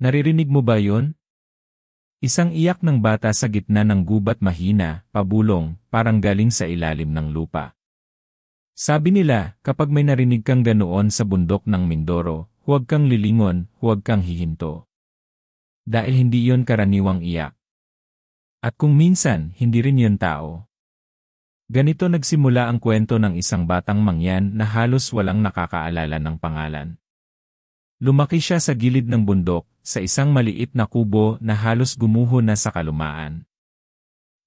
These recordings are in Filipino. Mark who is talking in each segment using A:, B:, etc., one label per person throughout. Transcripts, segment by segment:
A: Naririnig mo ba yon? Isang iyak ng bata sa gitna ng gubat mahina, pabulong, parang galing sa ilalim ng lupa. Sabi nila, kapag may narinig kang ganoon sa bundok ng Mindoro, huwag kang lilingon, huwag kang hihinto. Dahil hindi yon karaniwang iyak. At kung minsan, hindi rin yon tao. Ganito nagsimula ang kwento ng isang batang mangyan na halos walang nakakaalala ng pangalan. Lumaki siya sa gilid ng bundok, sa isang maliit na kubo na halos gumuho na sa kalumaan.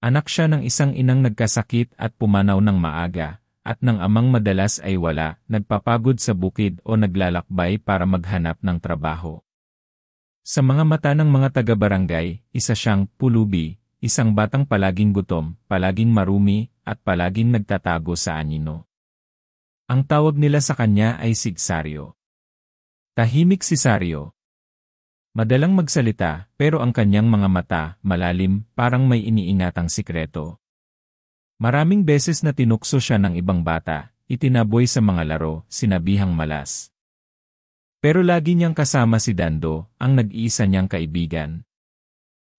A: Anak siya ng isang inang nagkasakit at pumanaw ng maaga, at ng amang madalas ay wala, nagpapagod sa bukid o naglalakbay para maghanap ng trabaho. Sa mga mata ng mga taga-barangay, isa siyang pulubi, isang batang palaging gutom, palaging marumi, at palaging nagtatago sa anino. Ang tawag nila sa kanya ay si Sario. Tahimik si Sario. Madalang magsalita, pero ang kanyang mga mata, malalim, parang may iniingatang sikreto. Maraming beses na tinukso siya ng ibang bata, itinaboy sa mga laro, sinabihang malas. Pero lagi niyang kasama si Dando, ang nag-iisa niyang kaibigan.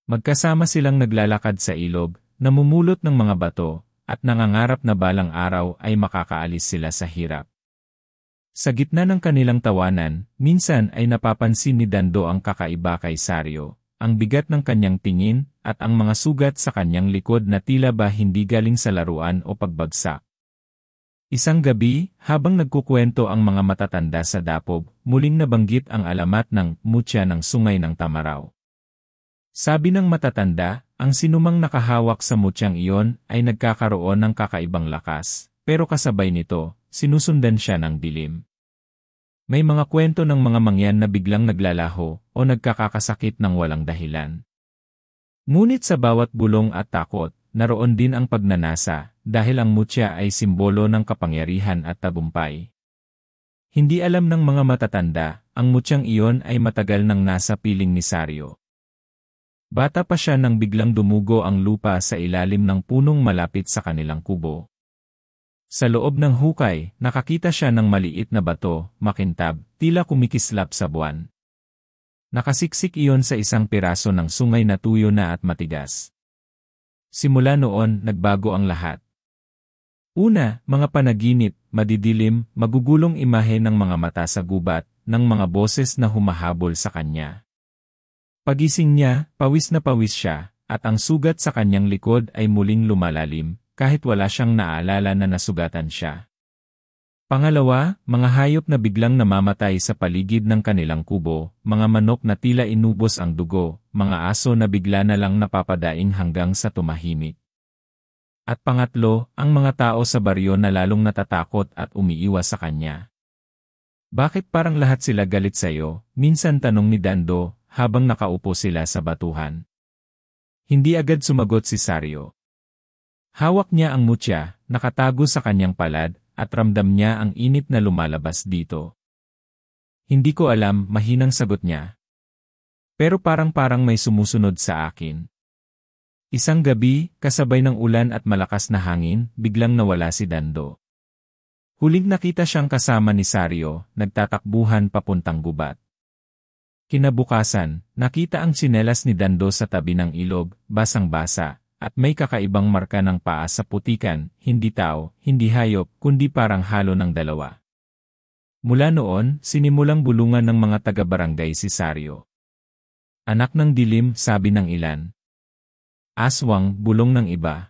A: Magkasama silang naglalakad sa ilog, namumulot ng mga bato, at nangangarap na balang araw ay makakaalis sila sa hirap. Sa gitna ng kanilang tawanan, minsan ay napapansin ni Dando ang kakaiba kay Sario, ang bigat ng kanyang tingin, at ang mga sugat sa kanyang likod na tila ba hindi galing sa laruan o pagbagsak. Isang gabi, habang nagkukwento ang mga matatanda sa dapog, muling nabanggit ang alamat ng mutya ng sungay ng Tamaraw. Sabi ng matatanda, ang sinumang nakahawak sa mutyang iyon ay nagkakaroon ng kakaibang lakas, pero kasabay nito, sinusundan siya ng dilim. May mga kwento ng mga mangyan na biglang naglalaho o nagkakasakit ng walang dahilan. Ngunit sa bawat bulong at takot, naroon din ang pagnanasa, dahil ang mutya ay simbolo ng kapangyarihan at tagumpay. Hindi alam ng mga matatanda, ang mutyang iyon ay matagal nang nasa piling ni Sario. Bata pa siya nang biglang dumugo ang lupa sa ilalim ng punong malapit sa kanilang kubo. Sa loob ng hukay, nakakita siya ng maliit na bato, makintab, tila kumikislap sa buwan. Nakasiksik iyon sa isang piraso ng sungay na tuyo na at matigas. Simula noon, nagbago ang lahat. Una, mga panaginip, madidilim, magugulong imahe ng mga mata sa gubat, ng mga boses na humahabol sa kanya. Pagising niya, pawis na pawis siya, at ang sugat sa kanyang likod ay muling lumalalim, kahit wala siyang naalala na nasugatan siya. Pangalawa, mga hayop na biglang namamatay sa paligid ng kanilang kubo, mga manok na tila inubos ang dugo, mga aso na bigla na lang napapadaing hanggang sa tumahimik. At pangatlo, ang mga tao sa baryo na lalong natatakot at umiiwas sa kanya. Bakit parang lahat sila galit sa'yo? Minsan tanong ni Dando, habang nakaupo sila sa batuhan. Hindi agad sumagot si Sario. Hawak niya ang mutya, nakatago sa kanyang palad, at ramdam niya ang init na lumalabas dito. Hindi ko alam, mahinang sagot niya. Pero parang may sumusunod sa akin. Isang gabi, kasabay ng ulan at malakas na hangin, biglang nawala si Dando. Huling nakita siyang kasama ni Sario, nagtatakbuhan papuntang gubat. Kinabukasan, nakita ang tsinelas ni Dando sa tabi ng ilog, basang-basa, at may kakaibang marka ng paa sa putikan, hindi tao, hindi hayop, kundi parang halo ng dalawa. Mula noon, sinimulang bulungan ng mga taga-barangay si Sario. Anak ng dilim, sabi ng ilan. Aswang, bulong ng iba.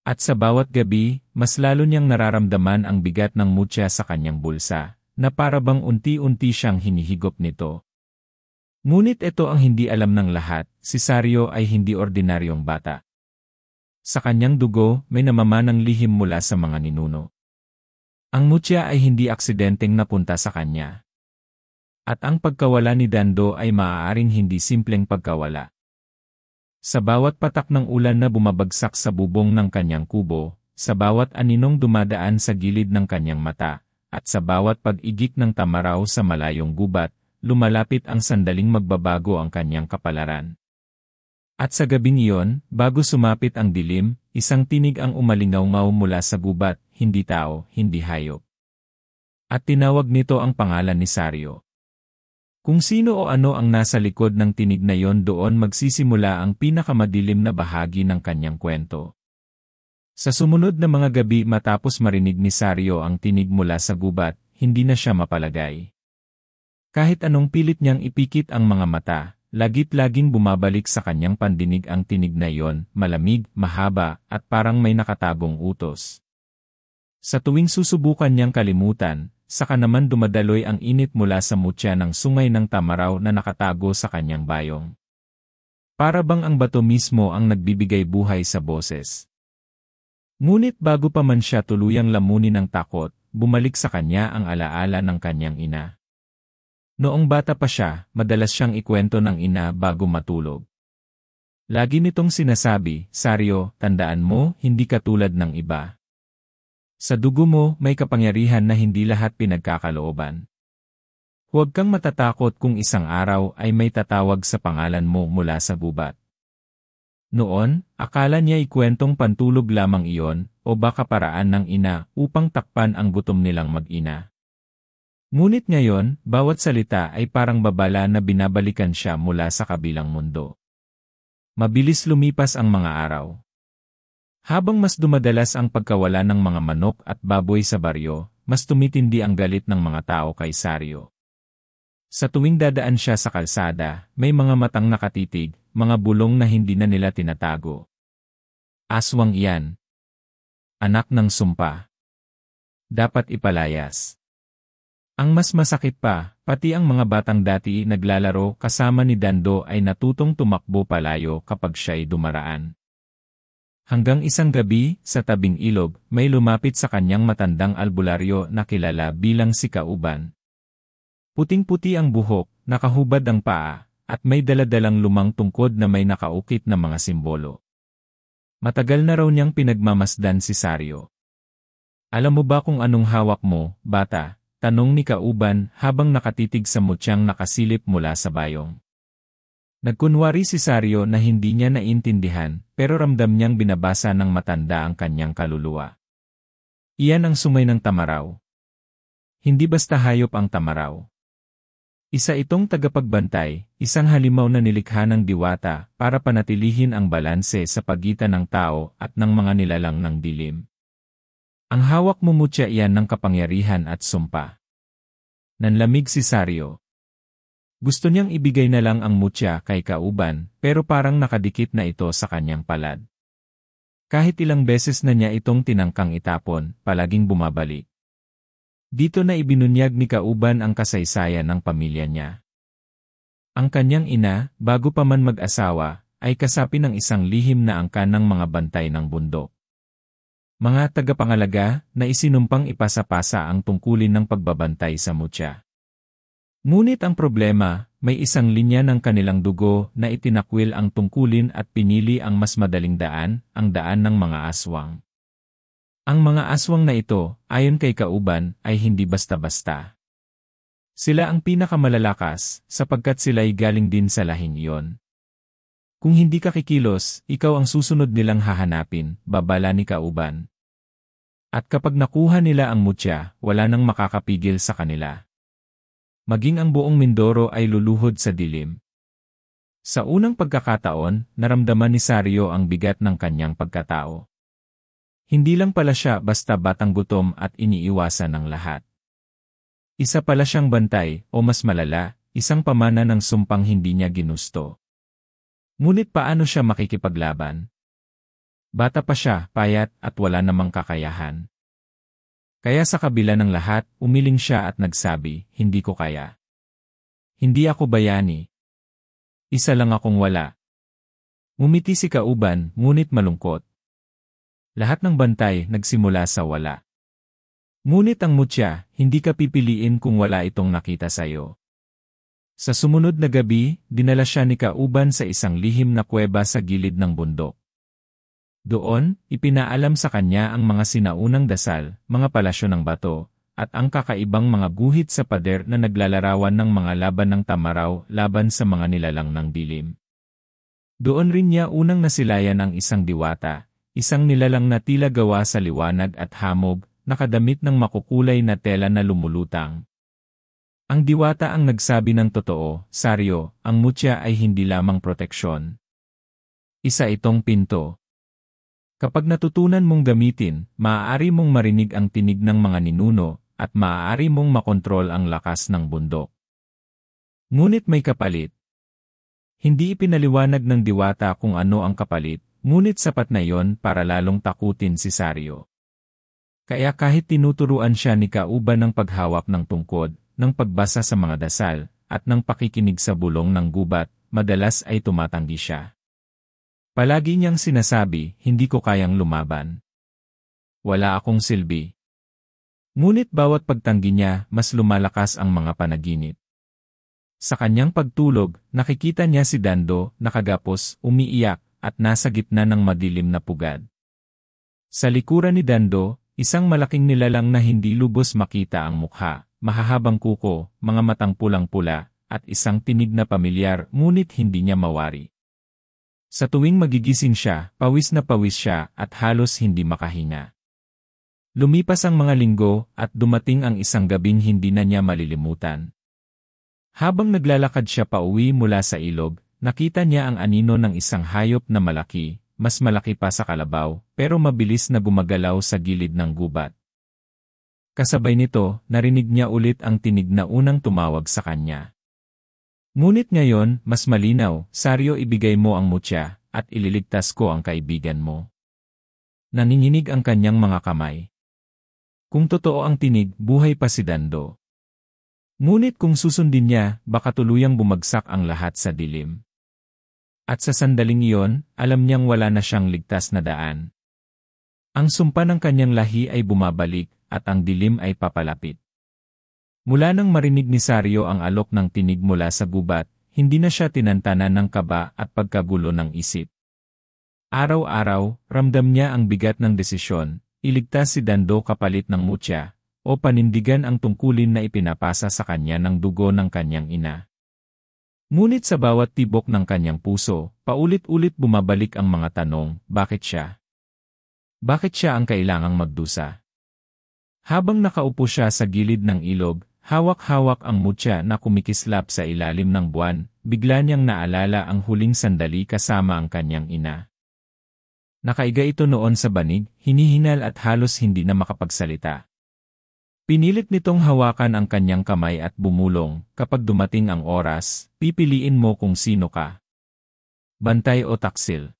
A: At sa bawat gabi, mas lalo niyang nararamdaman ang bigat ng mutya sa kanyang bulsa, na parabang unti-unti siyang hinihigop nito. Ngunit ito ang hindi alam ng lahat, si Sario ay hindi ordinaryong bata. Sa kanyang dugo, may namamanang lihim mula sa mga ninuno. Ang mutya ay hindi aksidenteng napunta sa kanya. At ang pagkawala ni Dando ay maaaring hindi simpleng pagkawala. Sa bawat patak ng ulan na bumabagsak sa bubong ng kanyang kubo, sa bawat aninong dumadaan sa gilid ng kanyang mata, at sa bawat pag-igik ng tamaraw sa malayong gubat, lumalapit ang sandaling magbabago ang kanyang kapalaran. At sa gabing iyon, bago sumapit ang dilim, isang tinig ang umalingaw-ngaw mula sa gubat, hindi tao, hindi hayop. At tinawag nito ang pangalan ni Sario. Kung sino o ano ang nasa likod ng tinig na yon, doon magsisimula ang pinakamadilim na bahagi ng kanyang kwento. Sa sumunod na mga gabi matapos marinig ni Sario ang tinig mula sa gubat, hindi na siya mapalagay. Kahit anong pilit niyang ipikit ang mga mata, lagit-laging bumabalik sa kanyang pandinig ang tinig na yon, malamig, mahaba, at parang may nakatagong utos. Sa tuwing susubukan niyang kalimutan, saka naman dumadaloy ang init mula sa mutya ng sungay ng tamaraw na nakatago sa kanyang bayong. Para bang ang bato mismo ang nagbibigay buhay sa boses. Ngunit bago pa man siya tuluyang lamunin ng takot, bumalik sa kanya ang alaala ng kanyang ina. Noong bata pa siya, madalas siyang ikwento ng ina bago matulog. Lagi nitong sinasabi, "Sario, tandaan mo, hindi ka tulad ng iba. Sa dugo mo, may kapangyarihan na hindi lahat pinagkakalooban. Huwag kang matatakot kung isang araw ay may tatawag sa pangalan mo mula sa gubat." Noon, akala niya ikwentong pantulog lamang iyon, o baka paraan ng ina upang takpan ang gutom nilang mag-ina. Ngunit ngayon, bawat salita ay parang babala na binabalikan siya mula sa kabilang mundo. Mabilis lumipas ang mga araw. Habang mas dumadalas ang pagkawala ng mga manok at baboy sa baryo, mas tumitindi ang galit ng mga tao kay Sario. Sa tuwing dadaan siya sa kalsada, may mga matang nakatitig, mga bulong na hindi na nila tinatago. Aswang iyan. Anak ng sumpa. Dapat ipalayas. Ang mas masakit pa, pati ang mga batang dati naglalaro kasama ni Dando ay natutong tumakbo palayo kapag siya'y dumaraan. Hanggang isang gabi, sa tabing ilog, may lumapit sa kanyang matandang albularyo na kilala bilang si Kauban. Puting-puti ang buhok, nakahubad ang paa, at may daladalang lumang tungkod na may nakaukit na mga simbolo. Matagal na raw niyang pinagmamasdan si Sario. "Alam mo ba kung anong hawak mo, bata?" tanong ni Kauban habang nakatitig sa mutyang nakasilip mula sa bayong. Nagkunwari si Sario na hindi niya naintindihan, pero ramdam niyang binabasa ng matanda ang kanyang kaluluwa. Iyan ang sungay ng tamaraw. Hindi basta hayop ang tamaraw. Isa itong tagapagbantay, isang halimaw na nilikha ng diwata para panatilihin ang balanse sa pagitan ng tao at ng mga nilalang ng dilim. Ang hawak mo mutya iyan ng kapangyarihan at sumpa. Nanlamig si Sario. Gusto niyang ibigay na lang ang mutya kay Kauban, pero parang nakadikit na ito sa kanyang palad. Kahit ilang beses na niya itong tinangkang itapon, palaging bumabalik. Dito na ibinunyag ni Kauban ang kasaysayan ng pamilya niya. Ang kanyang ina, bago pa man mag-asawa, ay kasapi ng isang lihim na angkan ng mga bantay ng bundok. Mga tagapangalaga na isinumpang ipasa-pasa ang tungkulin ng pagbabantay sa mutya. Ngunit ang problema, may isang linya ng kanilang dugo na itinakwil ang tungkulin at pinili ang mas madaling daan, ang daan ng mga aswang. Ang mga aswang na ito, ayon kay Kauban, ay hindi basta-basta. Sila ang pinakamalalakas, sapagkat sila'y galing din sa lahing iyon. Kung hindi ka kikilos, ikaw ang susunod nilang hahanapin, babala ni Kauban. At kapag nakuha nila ang mutya, wala nang makakapigil sa kanila. Maging ang buong Mindoro ay luluhod sa dilim. Sa unang pagkakataon, naramdaman ni Sario ang bigat ng kanyang pagkatao. Hindi lang pala siya basta batang gutom at iniiwasan ng lahat. Isa pala siyang bantay, o mas malala, isang pamana ng sumpang hindi niya ginusto. Ngunit paano siya makikipaglaban? Bata pa siya, payat, at wala namang kakayahan. Kaya sa kabila ng lahat, umiling siya at nagsabi, "Hindi ko kaya. Hindi ako bayani. Isa lang akong wala." Ngumiti si Kauban, ngunit malungkot. Lahat ng bantay nagsimula sa wala. Ngunit ang mutya, hindi ka pipiliin kung wala itong nakita sa'yo. Sa sumunod na gabi, dinala siya ni Kauban sa isang lihim na kuweba sa gilid ng bundok. Doon, ipinaalam sa kanya ang mga sinaunang dasal, mga palasyo ng bato, at ang kakaibang mga guhit sa pader na naglalarawan ng mga laban ng tamaraw laban sa mga nilalang ng dilim. Doon rin niya unang nasilayan ang isang diwata, isang nilalang na tila gawa sa liwanag at hamog, nakadamit ng makukulay na tela na lumulutang. Ang diwata ang nagsabi ng totoo, Saryo, ang mutya ay hindi lamang proteksyon. Isa itong pinto. Kapag natutunan mong gamitin, maaari mong marinig ang tinig ng mga ninuno, at maaari mong makontrol ang lakas ng bundok. Ngunit may kapalit. Hindi ipinaliwanag ng diwata kung ano ang kapalit, ngunit sapat na yon para lalong takutin si Saryo. Kaya kahit tinuturuan siya ni Kauban ng paghawak ng tungkod, ng pagbasa sa mga dasal, at ng pakikinig sa bulong ng gubat, madalas ay tumatanggi siya. Palagi niyang sinasabi, hindi ko kayang lumaban. Wala akong silbi. Ngunit bawat pagtanggi niya, mas lumalakas ang mga panaginip. Sa kanyang pagtulog, nakikita niya si Dando, nakagapos, umiiyak, at nasa gitna ng madilim na pugad. Sa likuran ni Dando, isang malaking nilalang na hindi lubos makita ang mukha. Mahahabang kuko, mga matang pulang-pula, at isang tinig na pamilyar ngunit hindi niya mawari. Sa tuwing magigising siya, pawis na pawis siya at halos hindi makahinga. Lumipas ang mga linggo at dumating ang isang gabing hindi na niya malilimutan. Habang naglalakad siya pauwi mula sa ilog, nakita niya ang anino ng isang hayop na malaki, mas malaki pa sa kalabaw, pero mabilis na gumagalaw sa gilid ng gubat. Kasabay nito, narinig niya ulit ang tinig na unang tumawag sa kanya. Ngunit ngayon, mas malinaw, Saryo, ibigay mo ang mutya, at ililigtas ko ang kaibigan mo. Nanginginig ang kanyang mga kamay. Kung totoo ang tinig, buhay pa si Dando. Ngunit kung susundin niya, baka tuluyang bumagsak ang lahat sa dilim. At sa sandaling iyon, alam niyang wala na siyang ligtas na daan. Ang sumpa ng kanyang lahi ay bumabalik, at ang dilim ay papalapit. Mula nang marinig ni Saryo ang alok ng tinig mula sa gubat, hindi na siya tinantanan ng kaba at pagkagulo ng isip. Araw-araw, ramdam niya ang bigat ng desisyon, iligtas si Dando kapalit ng mutya, o panindigan ang tungkulin na ipinapasa sa kanya ng dugo ng kanyang ina. Ngunit sa bawat tibok ng kanyang puso, paulit-ulit bumabalik ang mga tanong, bakit siya? Bakit siya ang kailangang magdusa? Habang nakaupo siya sa gilid ng ilog, hawak-hawak ang mutya na kumikislap sa ilalim ng buwan, bigla niyang naalala ang huling sandali kasama ang kanyang ina. Nakaiga ito noon sa banig, hinihingal at halos hindi na makapagsalita. Pinilit nitong hawakan ang kanyang kamay at bumulong, kapag dumating ang oras, pipiliin mo kung sino ka. Bantay o taksil.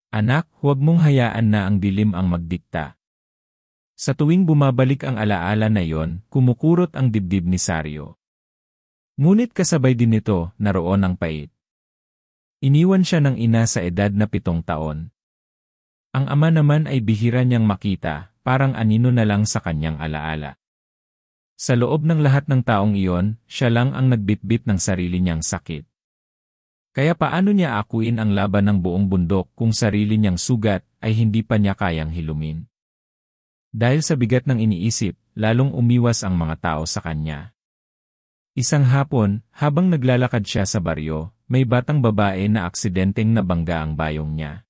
A: Anak, huwag mong hayaan na ang dilim ang magdikta. Sa tuwing bumabalik ang alaala na yon, kumukurot ang dibdib ni Saryo. Ngunit kasabay din nito, naroon ang pait. Iniwan siya ng ina sa edad na 7 taon. Ang ama naman ay bihira niyang makita, parang anino na lang sa kanyang alaala. Sa loob ng lahat ng taong iyon, siya lang ang nagbitbit ng sarili niyang sakit. Kaya paano niya akuin ang laban ng buong bundok kung sarili niyang sugat ay hindi pa niya kayang hilumin? Dahil sa bigat ng iniisip, lalong umiwas ang mga tao sa kanya. Isang hapon, habang naglalakad siya sa baryo, may batang babae na aksidenteng nabangga ang bayong niya.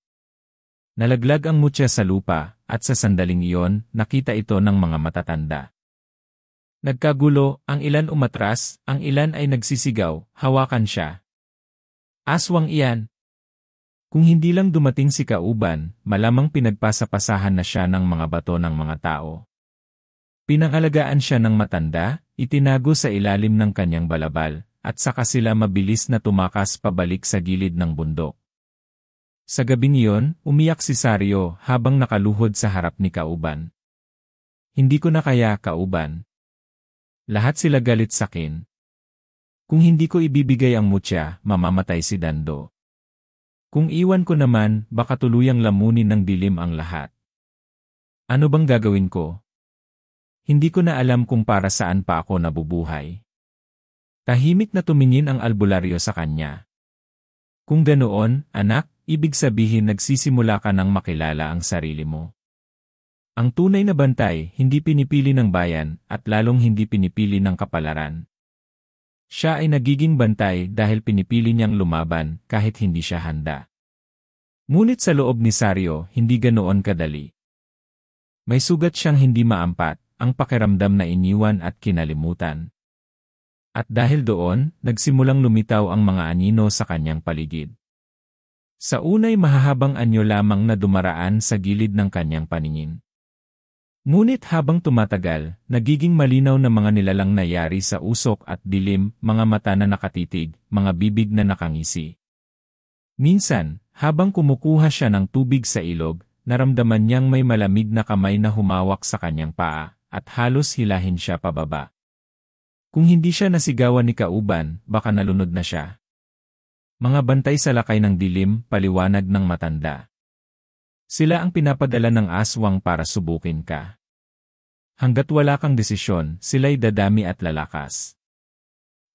A: Nalaglag ang mutya sa lupa, at sa sandaling iyon, nakita ito ng mga matatanda. Nagkagulo, ang ilan umatras, ang ilan ay nagsisigaw, hawakan siya. Aswang iyan! Kung hindi lang dumating si Kauban, malamang pinagpasapasahan na siya ng mga bato ng mga tao. Pinangalagaan siya ng matanda, itinago sa ilalim ng kanyang balabal, at saka sila mabilis na tumakas pabalik sa gilid ng bundok. Sa gabing iyon, umiyak si Saryo habang nakaluhod sa harap ni Kauban. Hindi ko na kaya, Kauban. Lahat sila galit sakin. Kung hindi ko ibibigay ang mutya, mamamatay si Dando. Kung iwan ko naman, baka tuluyang lamunin ng dilim ang lahat. Ano bang gagawin ko? Hindi ko na alam kung para saan pa ako nabubuhay. Tahimik na tumingin ang albularyo sa kanya. Kung ganoon, anak, ibig sabihin nagsisimula ka ng makilala ang sarili mo. Ang tunay na bantay, hindi pinipili ng bayan, at lalong hindi pinipili ng kapalaran. Siya ay nagiging bantay dahil pinipili niyang lumaban kahit hindi siya handa. Ngunit sa loob ni Saryo, hindi ganoon kadali. May sugat siyang hindi maampat, ang pakiramdam na iniwan at kinalimutan. At dahil doon, nagsimulang lumitaw ang mga anino sa kanyang paligid. Sa unay mahahabang anyo lamang na dumaraan sa gilid ng kanyang paningin. Ngunit habang tumatagal, nagiging malinaw na mga nilalang nayari sa usok at dilim, mga mata na nakatitig, mga bibig na nakangisi. Minsan, habang kumukuha siya ng tubig sa ilog, naramdaman niyang may malamig na kamay na humawak sa kanyang paa, at halos hilahin siya pababa. Kung hindi siya nasigawan ni Kauban, baka nalunod na siya. Mga bantay sa lakay ng dilim, paliwanag ng matanda. Sila ang pinapadala ng aswang para subukin ka. Hanggat wala kang desisyon, sila'y dadami at lalakas.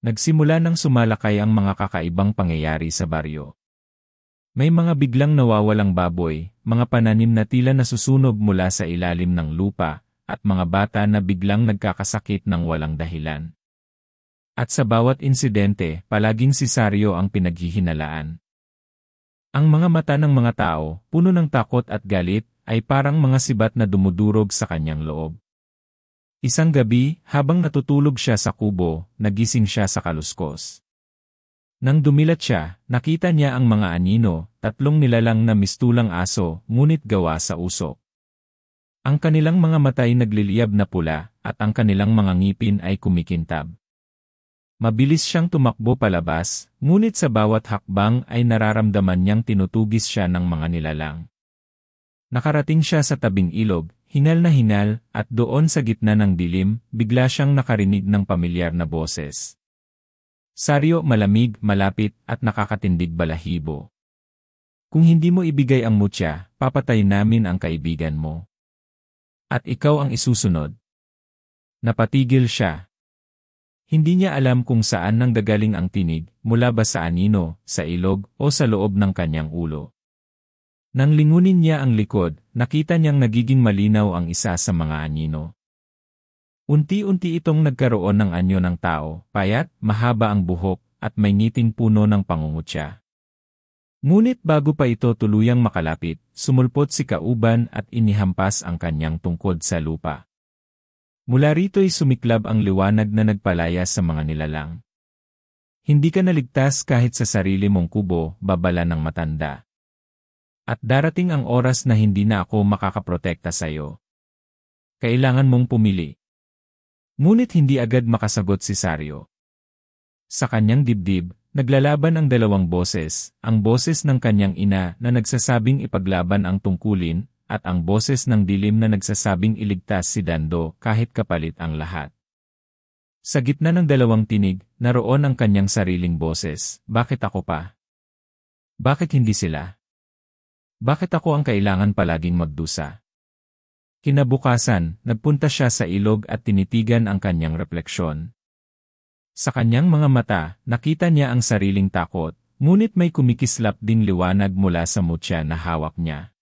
A: Nagsimula nang sumalakay ang mga kakaibang pangyayari sa baryo. May mga biglang nawawalang baboy, mga pananim na tila nasusunog mula sa ilalim ng lupa, at mga bata na biglang nagkakasakit ng walang dahilan. At sa bawat insidente, palaging si Sario ang pinaghihinalaan. Ang mga mata ng mga tao, puno ng takot at galit, ay parang mga sibat na dumudurog sa kanyang loob. Isang gabi, habang natutulog siya sa kubo, nagising siya sa kaluskos. Nang dumilat siya, nakita niya ang mga anino, 3 nilalang na mistulang aso, ngunit gawa sa usok. Ang kanilang mga mata ay nagliliyab na pula, at ang kanilang mga ngipin ay kumikintab. Mabilis siyang tumakbo palabas, ngunit sa bawat hakbang ay nararamdaman niyang tinutugis siya ng mga nilalang. Nakarating siya sa tabing ilog, hingal na hingal, at doon sa gitna ng dilim, bigla siyang nakarinig ng pamilyar na boses. Sario, malamig, malapit, at nakakatindig balahibo. Kung hindi mo ibigay ang mutya, papatay namin ang kaibigan mo. At ikaw ang isusunod. Napatigil siya. Hindi niya alam kung saan nanggagaling ang tinig, mula ba sa anino, sa ilog, o sa loob ng kanyang ulo. Nang lingunin niya ang likod, nakita niyang nagiging malinaw ang isa sa mga anino. Unti-unti itong nagkaroon ng anyo ng tao, payat, mahaba ang buhok, at may ngiting puno ng pangungutya. Ngunit bago pa ito tuluyang makalapit, sumulpot si Kauban at inihampas ang kanyang tungkod sa lupa. Mula rito'y sumiklab ang liwanag na nagpalayas sa mga nilalang. Hindi ka naligtas kahit sa sarili mong kubo, babala ng matanda. At darating ang oras na hindi na ako makakaprotekta sa iyo. Kailangan mong pumili. Ngunit hindi agad makasagot si Sario. Sa kanyang dibdib, naglalaban ang 2 boses, ang boses ng kanyang ina na nagsasabing ipaglaban ang tungkulin, at ang boses ng dilim na nagsasabing iligtas si Dando kahit kapalit ang lahat. Sa gitna ng 2 tinig, naroon ang kanyang sariling boses, bakit ako pa? Bakit hindi sila? Bakit ako ang kailangan palaging magdusa? Kinabukasan, nagpunta siya sa ilog at tinitigan ang kanyang refleksyon. Sa kanyang mga mata, nakita niya ang sariling takot, ngunit may kumikislap ding liwanag mula sa mutya na hawak niya.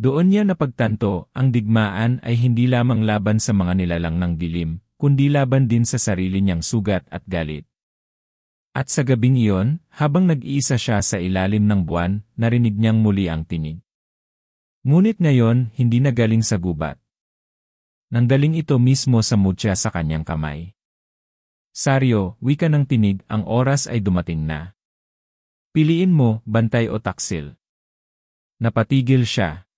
A: Doon niya napagtanto, ang digmaan ay hindi lamang laban sa mga nilalang ng dilim, kundi laban din sa sarili niyang sugat at galit. At sa gabing iyon, habang nag-iisa siya sa ilalim ng buwan, narinig niyang muli ang tinig. Ngunit ngayon, hindi na galing sa gubat. Nanggaling ito mismo sa mutya sa kanyang kamay. Sario, wika ng tinig, ang oras ay dumating na. Piliin mo, bantay o taksil. Napatigil siya.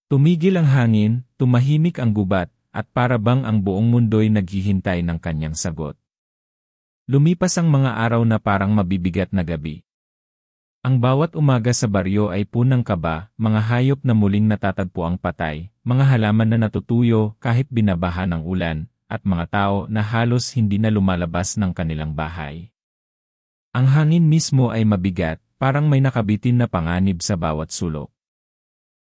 A: Tumigil ang hangin, tumahimik ang gubat, at para bang ang buong mundo'y naghihintay ng kanyang sagot. Lumipas ang mga araw na parang mabibigat na gabi. Ang bawat umaga sa baryo ay punang kaba, mga hayop na muling natatagpo ang patay, mga halaman na natutuyo kahit binabaha ng ulan, at mga tao na halos hindi na lumalabas ng kanilang bahay. Ang hangin mismo ay mabigat, parang may nakabitin na panganib sa bawat sulok.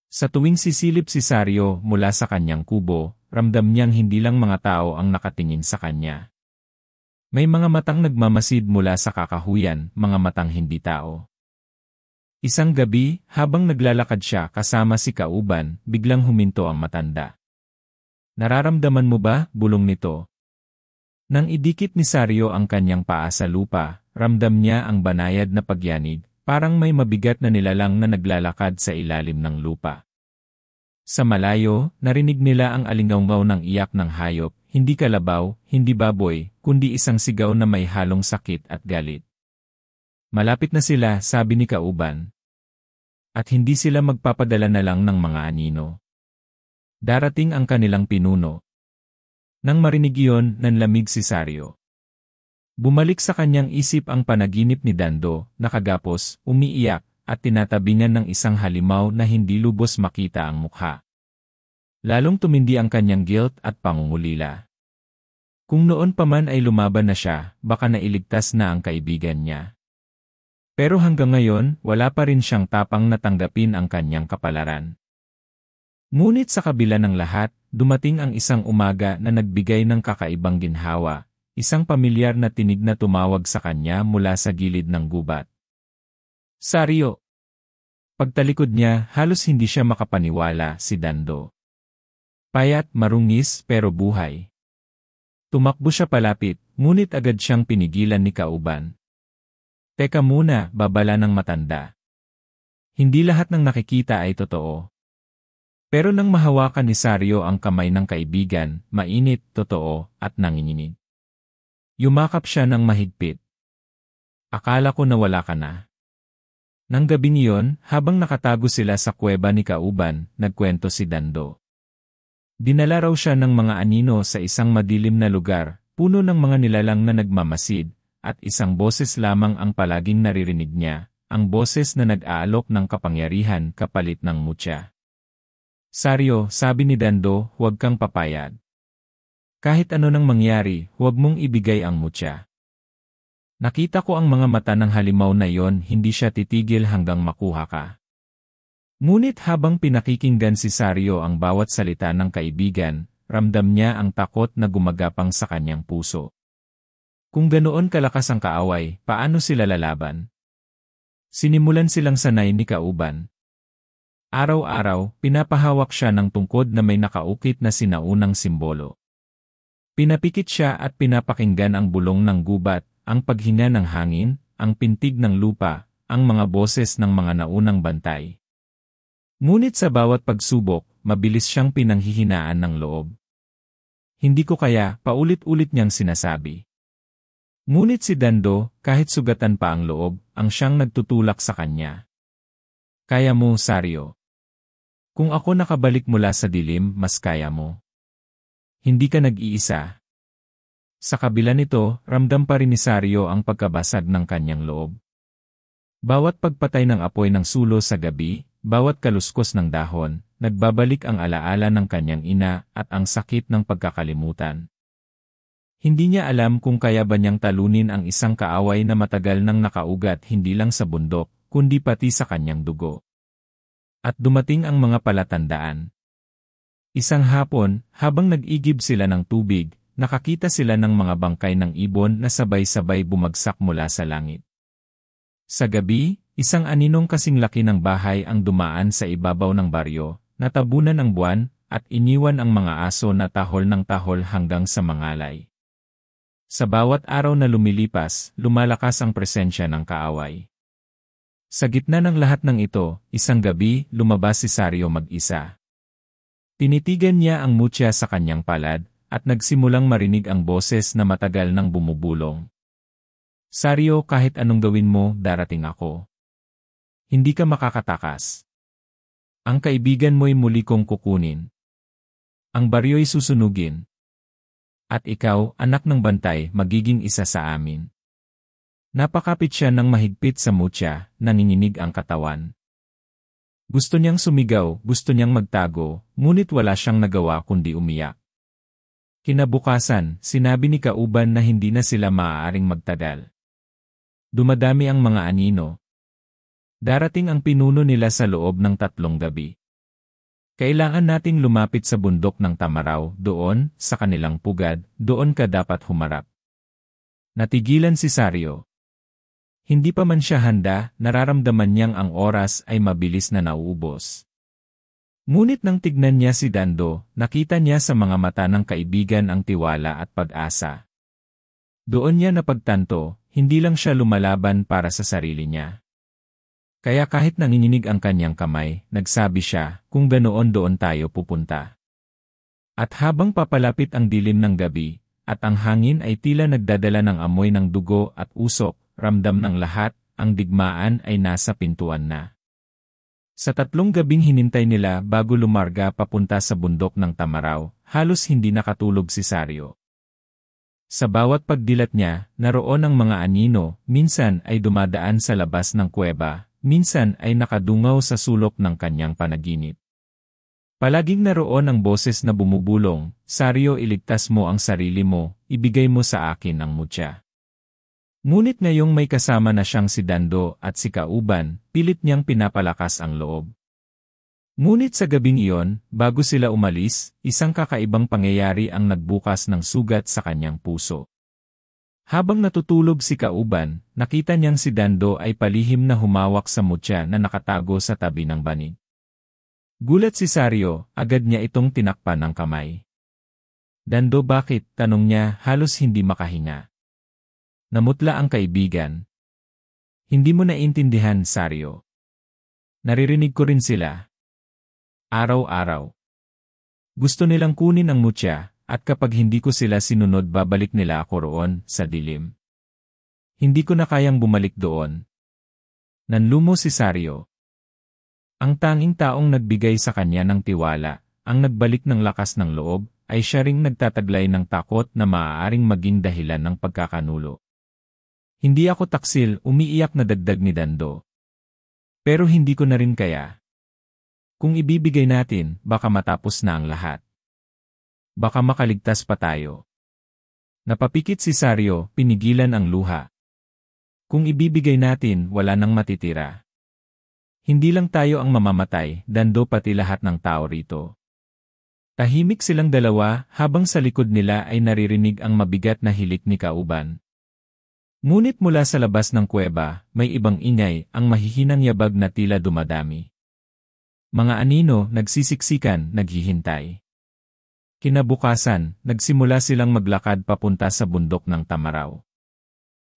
A: Sa tuwing sisilip si Sario mula sa kanyang kubo, ramdam niyang hindi lang mga tao ang nakatingin sa kanya. May mga matang nagmamasid mula sa kakahuyan, mga matang hindi tao. Isang gabi, habang naglalakad siya kasama si Kauban, biglang huminto ang matanda. Nararamdaman mo ba, bulong nito? Nang idikit ni Sario ang kanyang paa sa lupa, ramdam niya ang banayad na pagyanig, parang may mabigat na nilalang na naglalakad sa ilalim ng lupa. Sa malayo, narinig nila ang alingawngaw ng iyak ng hayop, hindi kalabaw, hindi baboy, kundi isang sigaw na may halong sakit at galit. Malapit na sila, sabi ni Kauban. At hindi sila magpapadala na lang ng mga anino. Darating ang kanilang pinuno. Nang marinig iyon, nanlamig si Sario. Bumalik sa kanyang isip ang panaginip ni Dando, nakagapos, umiiyak, at tinatabingan ng isang halimaw na hindi lubos makita ang mukha. Lalong tumindi ang kanyang guilt at pangungulila. Kung noon pa man ay lumaban na siya, baka nailigtas na ang kaibigan niya. Pero hanggang ngayon, wala pa rin siyang tapang na tanggapin ang kanyang kapalaran. Ngunit sa kabila ng lahat, dumating ang isang umaga na nagbigay ng kakaibang ginhawa, isang pamilyar na tinig na tumawag sa kanya mula sa gilid ng gubat. Sario! Pagtalikod niya, halos hindi siya makapaniwala, si Dando. Payat, marungis, pero buhay. Tumakbo siya palapit, ngunit agad siyang pinigilan ni Kauban. Teka muna, babala ng matanda. Hindi lahat ng nakikita ay totoo. Pero nang mahawakan ni Sario ang kamay ng kaibigan, mainit, totoo, at nanginginig. Yumakap siya ng mahigpit. Akala ko nawala ka na. Nang gabing iyon, habang nakatago sila sa kuweba ni Kauban, nagkwento si Dando. Dinala raw siya ng mga anino sa isang madilim na lugar, puno ng mga nilalang na nagmamasid, at isang boses lamang ang palaging naririnig niya, ang boses na nag-aalok ng kapangyarihan kapalit ng mutya. Sario, sabi ni Dando, huwag kang papayag. Kahit ano nang mangyari, huwag mong ibigay ang mutya. Nakita ko ang mga mata ng halimaw na yon, hindi siya titigil hanggang makuha ka. Ngunit habang pinakikinggan si Sario ang bawat salita ng kaibigan, ramdam niya ang takot na gumagapang sa kanyang puso. Kung ganoon kalakas ang kaaway, paano sila lalaban? Sinimulan silang sanay ni Kauban. Araw-araw, pinapahawak siya ng tungkod na may nakaukit na sinaunang simbolo. Pinapikit siya at pinapakinggan ang bulong ng gubat, ang paghinga ng hangin, ang pintig ng lupa, ang mga boses ng mga naunang bantay. Ngunit sa bawat pagsubok, mabilis siyang pinanghihinaan ng loob. Hindi ko kaya, paulit-ulit niyang sinasabi. Ngunit si Dando, kahit sugatan pa ang loob, ang siyang nagtutulak sa kanya. Kaya mo, Sario. Kung ako nakabalik mula sa dilim, mas kaya mo. Hindi ka nag-iisa. Sa kabila nito, ramdam pa rin ni Sario ang pagkabasag ng kanyang loob. Bawat pagpatay ng apoy ng sulo sa gabi, bawat kaluskos ng dahon, nagbabalik ang alaala ng kanyang ina at ang sakit ng pagkakalimutan. Hindi niya alam kung kaya ba niyang talunin ang isang kaaway na matagal nang nakaugat hindi lang sa bundok, kundi pati sa kanyang dugo. At dumating ang mga palatandaan. Isang hapon, habang nag-igib sila ng tubig, nakakita sila ng mga bangkay ng ibon na sabay-sabay bumagsak mula sa langit. Sa gabi, isang aninong kasing laki ng bahay ang dumaan sa ibabaw ng baryo, natabunan ang buwan, at iniwan ang mga aso na tahol ng tahol hanggang sa mangalay. Sa bawat araw na lumilipas, lumalakas ang presensya ng kaaway. Sa gitna ng lahat ng ito, isang gabi, lumabas si Sario mag-isa. Tinitigan niya ang mutya sa kanyang palad, at nagsimulang marinig ang boses na matagal nang bumubulong. Sario, kahit anong gawin mo, darating ako. Hindi ka makakatakas. Ang kaibigan mo'y muli kong kukunin. Ang baryo'y susunugin. At ikaw, anak ng bantay, magiging isa sa amin. Napakapit siya ng mahigpit sa mutya, nanginginig ang katawan. Gusto niyang sumigaw, gusto niyang magtago, ngunit wala siyang nagawa kundi umiyak. Kinabukasan, sinabi ni Kauban na hindi na sila maaaring magtagal. Dumadami ang mga anino. Darating ang pinuno nila sa loob ng 3 gabi. Kailangan nating lumapit sa bundok ng Tamaraw, doon, sa kanilang pugad, doon ka dapat humarap. Natigilan si Sario. Hindi pa man siya handa, nararamdaman niyang ang oras ay mabilis na nauubos. Ngunit nang tignan niya si Dando, nakita niya sa mga mata ng kaibigan ang tiwala at pag-asa. Doon niya napagtanto, hindi lang siya lumalaban para sa sarili niya. Kaya kahit nanginginig ang kanyang kamay, nagsabi siya, kung ganoon doon tayo pupunta. At habang papalapit ang dilim ng gabi, at ang hangin ay tila nagdadala ng amoy ng dugo at usok, ramdam ng lahat, ang digmaan ay nasa pintuan na. Sa 3 gabing hinintay nila bago lumarga papunta sa bundok ng Tamaraw, halos hindi nakatulog si Sario. Sa bawat pagdilat niya, naroon ang mga anino, minsan ay dumadaan sa labas ng kuweba, minsan ay nakadungaw sa sulok ng kanyang panaginip. Palaging naroon ang boses na bumubulong, "Sario, iligtas mo ang sarili mo, ibigay mo sa akin ang mutya." Ngunit ngayong may kasama na siyang si Dando at si Kauban, pilit niyang pinapalakas ang loob. Ngunit sa gabing iyon, bago sila umalis, isang kakaibang pangyayari ang nagbukas ng sugat sa kanyang puso. Habang natutulog si Kauban, nakita niyang si Dando ay palihim na humawak sa mutya na nakatago sa tabi ng banig. Gulat si Sario, agad niya itong tinakpan ng kamay. "Dando, bakit?" tanong niya, halos hindi makahinga. Namutla ang kaibigan. "Hindi mo naiintindihan, Sario. Naririnig ko rin sila. Araw-araw. Gusto nilang kunin ang mutya, at kapag hindi ko sila sinunod babalik nila ako roon, sa dilim. Hindi ko na kayang bumalik doon." Nanlumo si Sario. Ang tanging taong nagbigay sa kanya ng tiwala, ang nagbalik ng lakas ng loob, ay siya ring nagtataglay ng takot na maaaring maging dahilan ng pagkakanulo. "Hindi ako taksil," umiiyak na dagdag ni Dando. "Pero hindi ko na rin kaya. Kung ibibigay natin, baka matapos na ang lahat. Baka makaligtas pa tayo." Napapikit si Sario, pinigilan ang luha. "Kung ibibigay natin, wala nang matitira. Hindi lang tayo ang mamamatay, Dando, pati lahat ng tao rito." Tahimik silang dalawa habang sa likod nila ay naririnig ang mabigat na hilik ni Kauban. Ngunit mula sa labas ng kuweba, may ibang ingay, ang mahihinang yabag na tila dumadami. Mga anino, nagsisiksikan, naghihintay. Kinabukasan, nagsimula silang maglakad papunta sa bundok ng Tamaraw.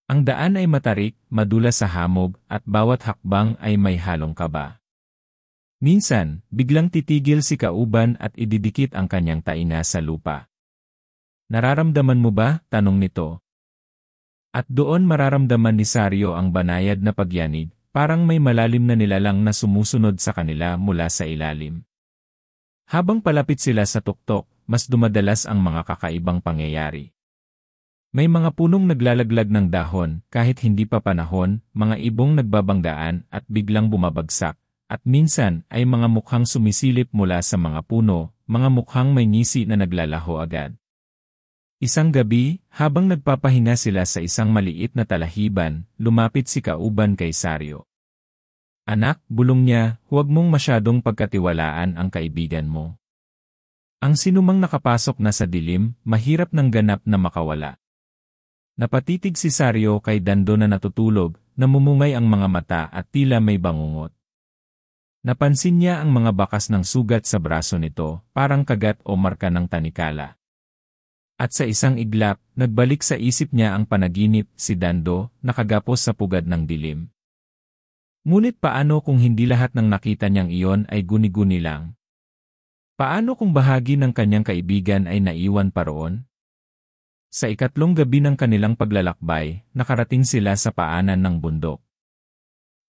A: Ang daan ay matarik, madulas sa hamog, at bawat hakbang ay may halong kaba. Minsan, biglang titigil si Kauban at ididikit ang kanyang tainga sa lupa. "Nararamdaman mo ba?" tanong nito. At doon mararamdaman ni Sario ang banayad na pagyanig, parang may malalim na nilalang na sumusunod sa kanila mula sa ilalim. Habang palapit sila sa tuktok, mas dumadalas ang mga kakaibang pangyayari. May mga punong naglalaglag ng dahon, kahit hindi pa panahon, mga ibong nagbabanggaan at biglang bumabagsak, at minsan ay mga mukhang sumisilip mula sa mga puno, mga mukhang may ngisi na naglalaho agad. Isang gabi, habang nagpapahinga sila sa isang maliit na talahiban, lumapit si Kauban kay Sario. "Anak," bulong niya, "huwag mong masyadong pagkatiwalaan ang kaibigan mo. Ang sinumang nakapasok na sa dilim, mahirap ng ganap na makawala." Napatitig si Sario kay Dando na natutulog, namumungay ang mga mata at tila may bangungot. Napansin niya ang mga bakas ng sugat sa braso nito, parang kagat o marka ng tanikala. At sa isang iglap, nagbalik sa isip niya ang panaginip, si Dando, nakagapos sa pugad ng dilim. Ngunit paano kung hindi lahat ng nakita niyang iyon ay guni-guni lang? Paano kung bahagi ng kanyang kaibigan ay naiwan pa roon? Sa 3 gabi ng kanilang paglalakbay, nakarating sila sa paanan ng bundok.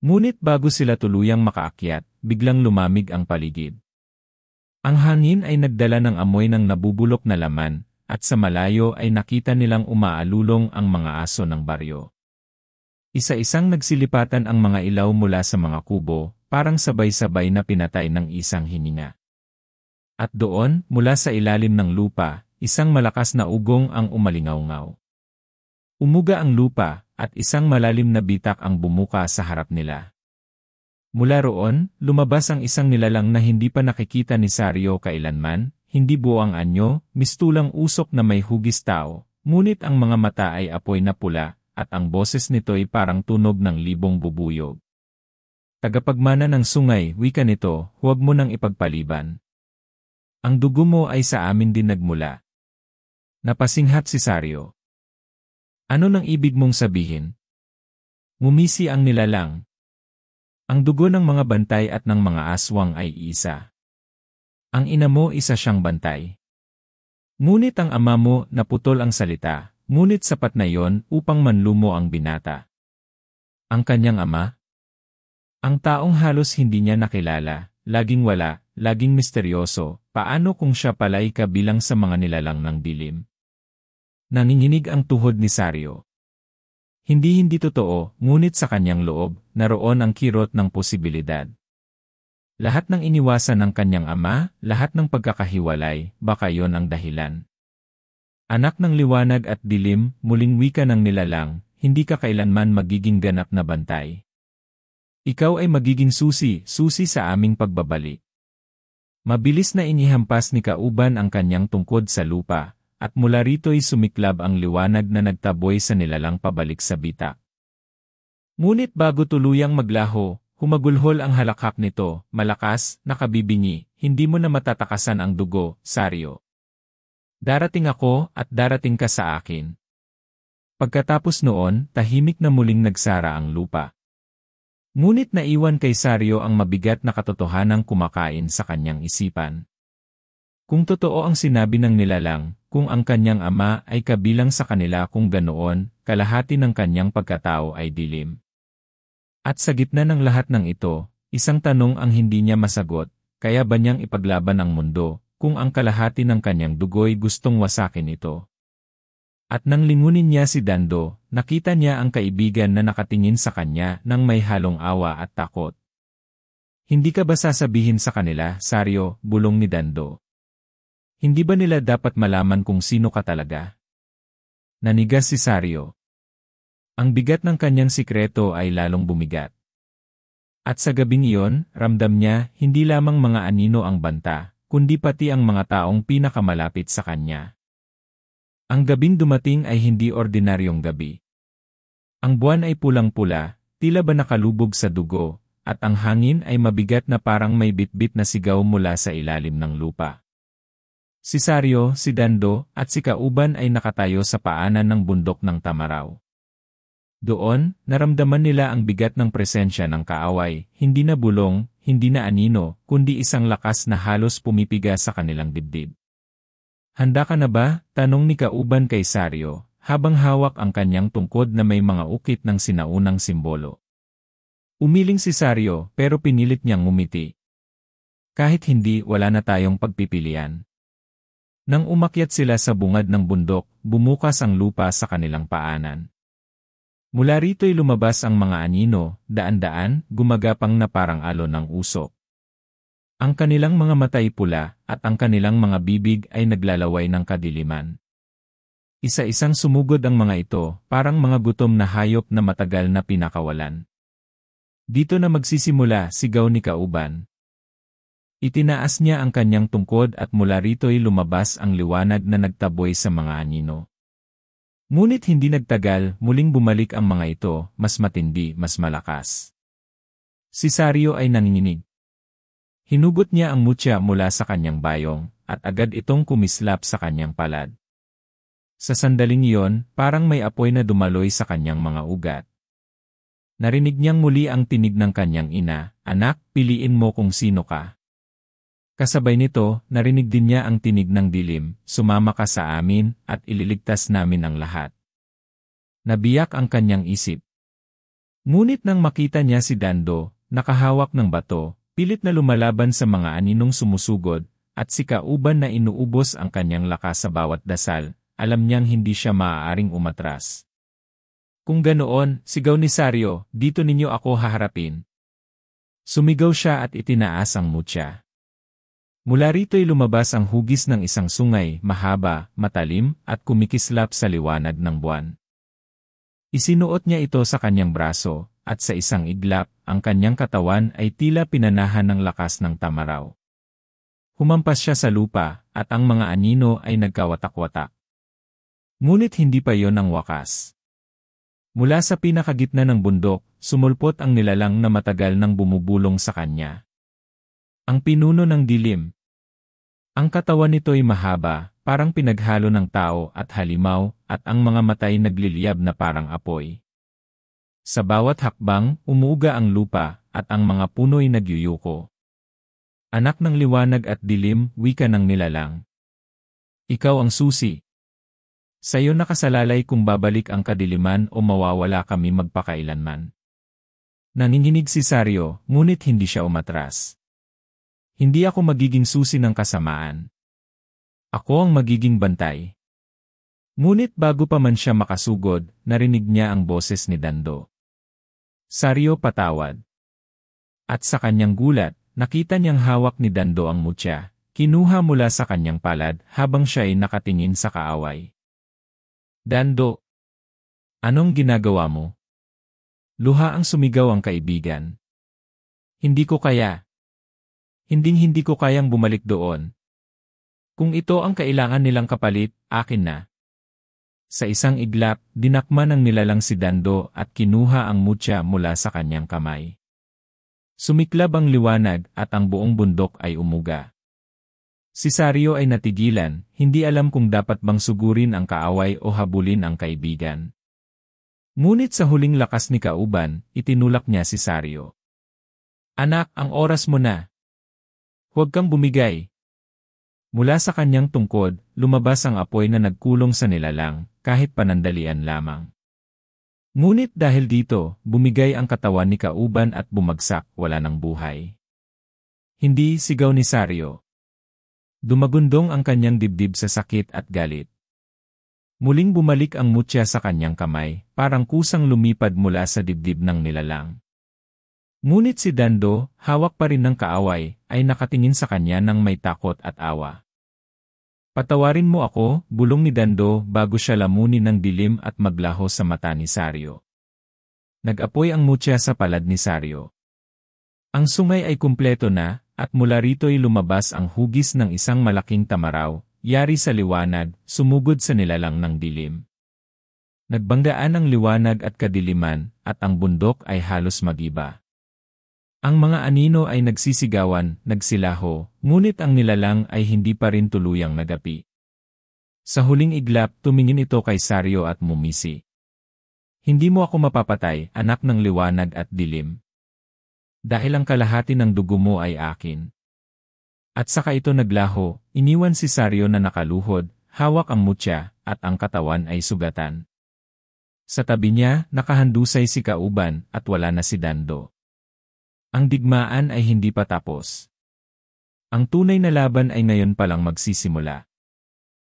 A: Ngunit bago sila tuluyang makaakyat, biglang lumamig ang paligid. Ang hangin ay nagdala ng amoy ng nabubulok na laman, at sa malayo ay nakita nilang umaalulong ang mga aso ng baryo. Isa-isang nagsilipatan ang mga ilaw mula sa mga kubo, parang sabay-sabay na pinatay ng isang hininga. At doon, mula sa ilalim ng lupa, isang malakas na ugong ang umalingaw-ngaw. Umuga ang lupa, at isang malalim na bitak ang bumuka sa harap nila. Mula roon, lumabas ang isang nilalang na hindi pa nakikita ni Sario kailanman, hindi buo ang anyo, mistulang usok na may hugis tao, ngunit ang mga mata ay apoy na pula, at ang boses nito ay parang tunog ng libong bubuyog. "Tagapagmana ng sungay," wika nito, "huwag mo nang ipagpaliban. Ang dugo mo ay sa amin din nagmula." Napasinghat si Sario. "Ano nang ibig mong sabihin?" Ngumisi ang nilalang. "Ang dugo ng mga bantay at ng mga aswang ay isa. Ang ina mo isa siyang bantay. Ngunit ang ama mo naputol ang salita, ngunit sapat na yon upang manlumo ang binata. Ang kanyang ama? Ang taong halos hindi niya nakilala, laging wala, laging misteryoso, paano kung siya pala'y kabilang sa mga nilalang ng dilim? Nanginginig ang tuhod ni Sario. Hindi totoo, ngunit sa kanyang loob, naroon ang kirot ng posibilidad. Lahat ng iniwasan ng kanyang ama, lahat ng pagkakahiwalay, baka yon ang dahilan. Anak ng liwanag at dilim, muling wika ng nilalang, hindi ka kailanman magiging ganap na bantay. Ikaw ay magiging susi sa aming pagbabalik. Mabilis na inihampas ni Kauban ang kanyang tungkod sa lupa, at mula rito'y sumiklab ang liwanag na nagtaboy sa nilalang pabalik sa bitak. Ngunit bago tuluyang maglaho, humagulhol ang halakhak nito, malakas, nakabibingi, hindi mo na matatakasan ang dugo, Sario. Darating ako at darating ka sa akin. Pagkatapos noon, tahimik na muling nagsara ang lupa. Ngunit naiwan kay Sario ang mabigat na katotohanang kumakain sa kanyang isipan. Kung totoo ang sinabi ng nilalang, kung ang kanyang ama ay kabilang sa kanila kung ganoon, kalahati ng kanyang pagkatao ay dilim. At sa gitna ng lahat ng ito, isang tanong ang hindi niya masagot, kaya ba niyang ipaglaban ang mundo, kung ang kalahati ng kanyang dugo'y gustong wasakin ito? At nang lingunin niya si Dando, nakita niya ang kaibigan na nakatingin sa kanya nang may halong awa at takot. Hindi ka ba sasabihin sa kanila, Sario, bulong ni Dando? Hindi ba nila dapat malaman kung sino ka talaga? Nanigas si Sario. Ang bigat ng kanyang sikreto ay lalong bumigat. At sa gabing iyon, ramdam niya, hindi lamang mga anino ang banta, kundi pati ang mga taong pinakamalapit sa kanya. Ang gabing dumating ay hindi ordinaryong gabi. Ang buwan ay pulang-pula, tila ba nakalubog sa dugo, at ang hangin ay mabigat na parang may bitbit na sigaw mula sa ilalim ng lupa. Si Sario, si Dando, at si Kauban ay nakatayo sa paanan ng bundok ng Tamaraw. Doon, naramdaman nila ang bigat ng presensya ng kaaway, hindi na bulong, hindi na anino, kundi isang lakas na halos pumipiga sa kanilang dibdib. Handa ka na ba? Tanong ni Kauban kay Sario, habang hawak ang kanyang tungkod na may mga ukit ng sinaunang simbolo. Umiling si Sario, pero pinilit niyang ngumiti. Kahit hindi, wala na tayong pagpipilian. Nang umakyat sila sa bungad ng bundok, bumukas ang lupa sa kanilang paanan. Mula rito'y lumabas ang mga anino, daan-daan, gumagapang na parang alon ng usok. Ang kanilang mga matay pula, at ang kanilang mga bibig ay naglalaway ng kadiliman. Isa-isang sumugod ang mga ito, parang mga gutom na hayop na matagal na pinakawalan. Dito na magsisimula, sigaw ni Kauban. Itinaas niya ang kanyang tungkod at mula rito'y lumabas ang liwanag na nagtaboy sa mga anino. Ngunit hindi nagtagal, muling bumalik ang mga ito, mas matindi, mas malakas. Si Sario ay nanginginig. Hinugot niya ang mutya mula sa kanyang bayong, at agad itong kumislap sa kanyang palad. Sa sandaling iyon, parang may apoy na dumaloy sa kanyang mga ugat. Narinig niyang muli ang tinig ng kanyang ina, "Anak, piliin mo kung sino ka." Kasabay nito, narinig din niya ang tinig ng dilim, "Sumama ka sa amin, at ililigtas namin ang lahat." Nabiyak ang kanyang isip. Ngunit nang makita niya si Dando, nakahawak ng bato, pilit na lumalaban sa mga aninong sumusugod, at si Kauban na inuubos ang kanyang lakas sa bawat dasal, alam niyang hindi siya maaaring umatras. Kung ganoon, sigaw ni Sario, "Dito ninyo ako haharapin." Sumigaw siya at itinaas ang mutya. Mula rito'y lumabas ang hugis ng isang sungay, mahaba, matalim, at kumikislap sa liwanag ng buwan. Isinuot niya ito sa kanyang braso, at sa isang iglap, ang kanyang katawan ay tila pinanahan ng lakas ng tamaraw. Humampas siya sa lupa, at ang mga anino ay nagkawatak-watak. Ngunit hindi pa yon ang wakas. Mula sa pinakagitna ng bundok, sumulpot ang nilalang na matagal nang bumubulong sa kanya. Ang pinuno ng dilim. Ang katawan nito'y mahaba, parang pinaghalo ng tao at halimaw, at ang mga matay nagliliyab na parang apoy. Sa bawat hakbang, umuuga ang lupa, at ang mga puno'y nagyuyuko. Anak ng liwanag at dilim, wika ng nilalang. Ikaw ang susi. Sa'yo nakasalalay kung babalik ang kadiliman o mawawala kami magpakailanman. Nanginginig si Sario, ngunit hindi siya umatras. Hindi ako magiging susi ng kasamaan. Ako ang magiging bantay. Ngunit bago pa man siya makasugod, narinig niya ang boses ni Dando. Sario, patawad. At sa kanyang gulat, nakita niyang hawak ni Dando ang mutya, kinuha mula sa kanyang palad habang siya ay nakatingin sa kaaway. Dando, anong ginagawa mo? Luha ang sumigaw ang kaibigan. Hindi ko kaya. Hindi ko kayang bumalik doon. Kung ito ang kailangan nilang kapalit, akin na. Sa isang iglap, dinakma ng nilalang si Dando at kinuha ang mutya mula sa kanyang kamay. Sumiklab ang liwanag at ang buong bundok ay umuga. Si Sario ay natigilan, hindi alam kung dapat bang sugurin ang kaaway o habulin ang kaibigan. Ngunit sa huling lakas ni Kauban, itinulak niya si Sario. Anak, ang oras mo na. Huwag kang bumigay. Mula sa kanyang tungkod, lumabas ang apoy na nagkulong sa nilalang, kahit panandalian lamang. Ngunit dahil dito, bumigay ang katawan ni Kauban at bumagsak, wala ng buhay. Hindi, sigaw ni Sario. Dumagundong ang kanyang dibdib sa sakit at galit. Muling bumalik ang mutya sa kanyang kamay, parang kusang lumipad mula sa dibdib ng nilalang. Ngunit si Dando, hawak pa rin ng kaaway, ay nakatingin sa kanya ng may takot at awa. Patawarin mo ako, bulong ni Dando bago siya lamunin ng dilim at maglaho sa mata ni Sario. Nag-apoy ang mutya sa palad ni Sario. Ang sungay ay kumpleto na, at mula rito'y lumabas ang hugis ng isang malaking tamaraw, yari sa liwanag, sumugod sa nilalang ng dilim. Nagbanggaan ang liwanag at kadiliman, at ang bundok ay halos magiba. Ang mga anino ay nagsisigawan, nagsilaho, ngunit ang nilalang ay hindi pa rin tuluyang nagapi. Sa huling iglap, tumingin ito kay Sario at mumisi. Hindi mo ako mapapatay, anak ng liwanag at dilim. Dahil ang kalahati ng dugo mo ay akin. At saka ito naglaho, iniwan si Sario na nakaluhod, hawak ang mutya, at ang katawan ay sugatan. Sa tabi niya, nakahandusay si Kauban, at wala na si Dando. Ang digmaan ay hindi pa tapos. Ang tunay na laban ay ngayon palang magsisimula.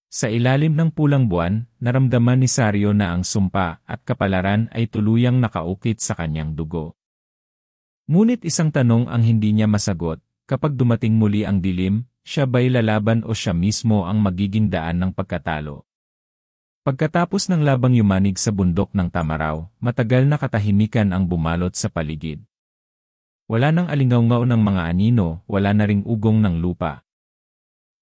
A: Sa ilalim ng pulang buwan, naramdaman ni Sario na ang sumpa at kapalaran ay tuluyang nakaukit sa kanyang dugo. Ngunit isang tanong ang hindi niya masagot, kapag dumating muli ang dilim, siya ba'y lalaban o siya mismo ang magiging daan ng pagkatalo? Pagkatapos ng labang yumanig sa bundok ng Tamaraw, matagal na katahimikan ang bumalot sa paligid. Wala nang alingaw-ngaw ng mga anino, wala na ring ugong ng lupa.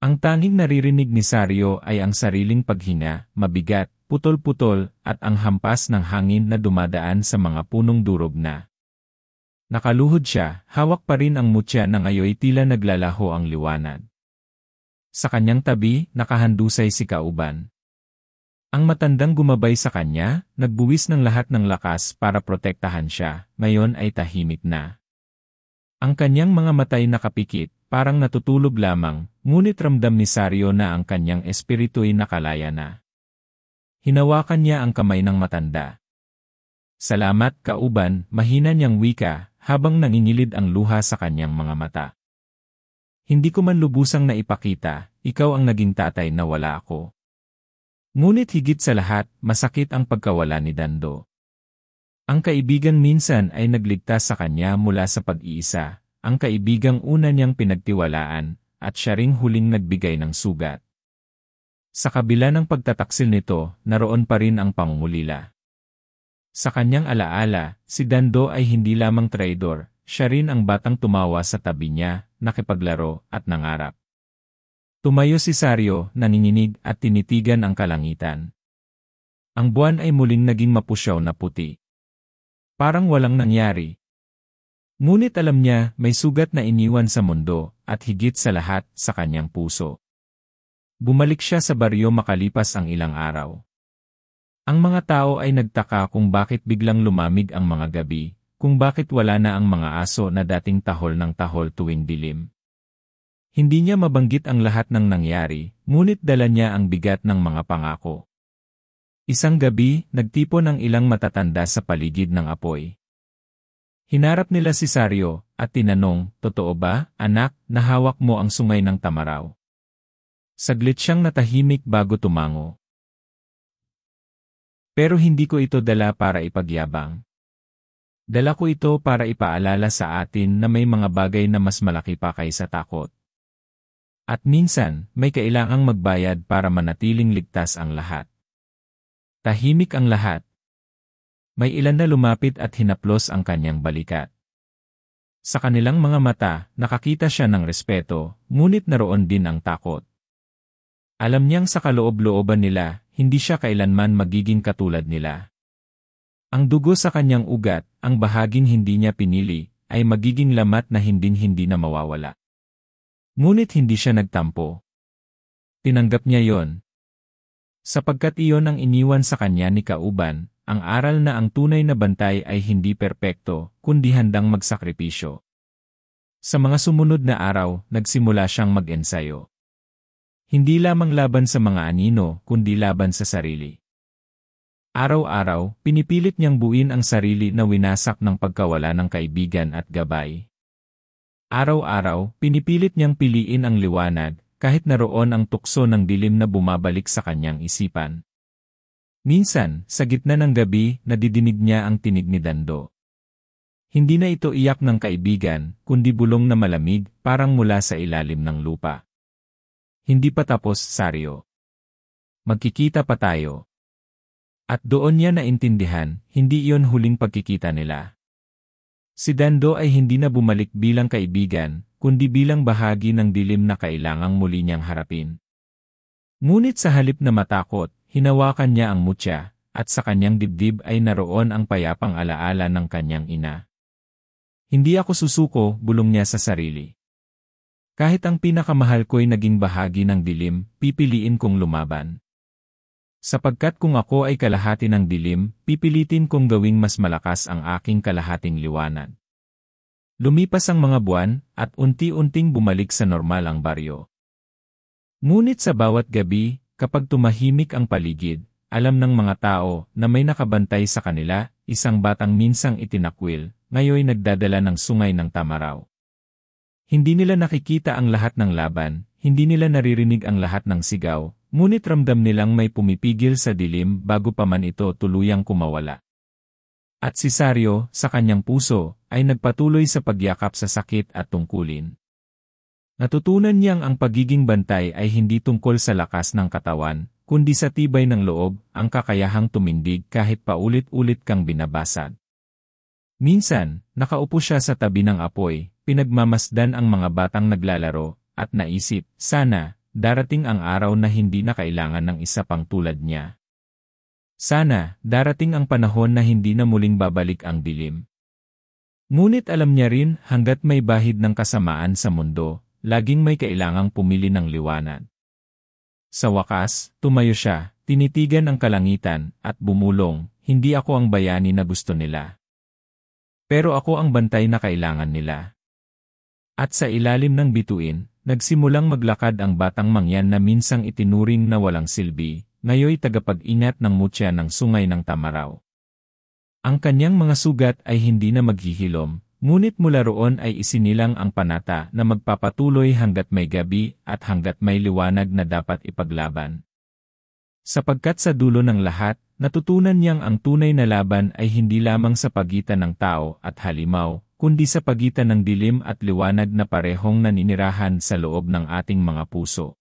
A: Ang tanging naririnig ni Sario ay ang sariling paghina, mabigat, putol-putol, at ang hampas ng hangin na dumadaan sa mga punong durog na. Nakaluhod siya, hawak pa rin ang mutya ng ayoy tila naglalaho ang liwanag. Sa kanyang tabi, nakahandusay si Kauban. Ang matandang gumabay sa kanya, nagbuwis ng lahat ng lakas para protektahan siya, ngayon ay tahimik na. Ang kanyang mga matay nakapikit, parang natutulog lamang, ngunit ramdam ni Sario na ang kanyang espiritu'y nakalaya na. Hinawakan niya ang kamay ng matanda. Salamat, Kauban, mahina niyang wika, habang nangingilid ang luha sa kanyang mga mata. Hindi ko man lubusang naipakita, ikaw ang naging tatay na wala ako. Ngunit higit sa lahat, masakit ang pagkawala ni Dando. Ang kaibigan minsan ay nagligtas sa kanya mula sa pag-iisa, ang kaibigang una niyang pinagtiwalaan, at siya ring huling nagbigay ng sugat. Sa kabila ng pagtataksil nito, naroon pa rin ang pangungulila. Sa kanyang alaala, si Dando ay hindi lamang traidor, siya rin ang batang tumawa sa tabi niya, nakipaglaro, at nangarap. Tumayo si Sario, nanginginig at tinitigan ang kalangitan. Ang buwan ay muling naging mapusyaw na puti. Parang walang nangyari. Ngunit alam niya, may sugat na iniwan sa mundo, at higit sa lahat, sa kanyang puso. Bumalik siya sa baryo makalipas ang ilang araw. Ang mga tao ay nagtaka kung bakit biglang lumamig ang mga gabi, kung bakit wala na ang mga aso na dating tahol ng tahol tuwing dilim. Hindi niya mabanggit ang lahat ng nangyari, ngunit dala niya ang bigat ng mga pangako. Isang gabi, nagtipon ang ilang matatanda sa paligid ng apoy. Hinarap nila si Sario, at tinanong, "Totoo ba, anak, na hawak mo ang sungay ng Tamaraw?" Saglit siyang natahimik bago tumango. "Pero hindi ko ito dala para ipagyabang. Dala ko ito para ipaalala sa atin na may mga bagay na mas malaki pa kaysa takot. At minsan, may kailangang magbayad para manatiling ligtas ang lahat." Tahimik ang lahat. May ilan na lumapit at hinaplos ang kanyang balikat. Sa kanilang mga mata, nakakita siya ng respeto, ngunit naroon din ang takot. Alam niyang sa kaloob-looban nila, hindi siya kailanman magiging katulad nila. Ang dugo sa kanyang ugat, ang bahaging hindi niya pinili, ay magiging lamat na hindi na mawawala. Ngunit hindi siya nagtampo. Tinanggap niya yon. Sapagkat iyon ang iniwan sa kanya ni Kauban, ang aral na ang tunay na bantay ay hindi perpekto, kundi handang magsakripisyo. Sa mga sumunod na araw, nagsimula siyang mag-ensayo. Hindi lamang laban sa mga anino, kundi laban sa sarili. Araw-araw, pinipilit niyang buuin ang sarili na winasak ng pagkawala ng kaibigan at gabay. Araw-araw, pinipilit niyang piliin ang liwanag, kahit naroon ang tukso ng dilim na bumabalik sa kanyang isipan. Minsan, sa gitna ng gabi, nadidinig niya ang tinig ni Dando. Hindi na ito iyak ng kaibigan, kundi bulong na malamig, parang mula sa ilalim ng lupa. "Hindi pa tapos, Sario. Magkikita pa tayo." At doon niya naintindihan, hindi iyon huling pagkikita nila. Si Dando ay hindi na bumalik bilang kaibigan, kundi bilang bahagi ng dilim na kailangang muli niyang harapin. Ngunit sa halip na matakot, hinawakan niya ang mutya, at sa kanyang dibdib ay naroon ang payapang alaala ng kanyang ina. "Hindi ako susuko," bulong niya sa sarili. "Kahit ang pinakamahal ko'y naging bahagi ng dilim, pipiliin kong lumaban. Sapagkat kung ako ay kalahati ng dilim, pipilitin kong gawing mas malakas ang aking kalahating liwanag." Lumipas ang mga buwan, at unti-unting bumalik sa normal ang baryo. Ngunit sa bawat gabi, kapag tumahimik ang paligid, alam ng mga tao na may nakabantay sa kanila, isang batang minsang itinakwil, ngayon nagdadala ng sungay ng Tamaraw. Hindi nila nakikita ang lahat ng laban, hindi nila naririnig ang lahat ng sigaw, ngunit ramdam nilang may pumipigil sa dilim bago pa man ito tuluyang kumawala. At si Sario, sa kanyang puso, ay nagpatuloy sa pagyakap sa sakit at tungkulin. Natutunan niyang ang pagiging bantay ay hindi tungkol sa lakas ng katawan, kundi sa tibay ng loob, ang kakayahang tumindig kahit paulit-ulit kang binabasag. Minsan, nakaupo siya sa tabi ng apoy, pinagmamasdan ang mga batang naglalaro, at naisip, sana, darating ang araw na hindi na kailangan ng isa pang tulad niya. Sana, darating ang panahon na hindi na muling babalik ang dilim. Ngunit alam niya rin, hanggat may bahid ng kasamaan sa mundo, laging may kailangang pumili ng liwanag. Sa wakas, tumayo siya, tinitigan ang kalangitan, at bumulong, "Hindi ako ang bayani na gusto nila. Pero ako ang bantay na kailangan nila." At sa ilalim ng bituin, nagsimulang maglakad ang batang mangyan na minsang itinuring na walang silbi, ngayoy tagapag-ingat ng mutya ng sungay ng Tamaraw. Ang kanyang mga sugat ay hindi na maghihilom, ngunit mula roon ay isinilang ang panata na magpapatuloy hanggat may gabi at hanggat may liwanag na dapat ipaglaban. Sapagkat sa dulo ng lahat, natutunan niyang ang tunay na laban ay hindi lamang sa pagitan ng tao at halimaw, kundi sa pagitan ng dilim at liwanag na parehong naninirahan sa loob ng ating mga puso.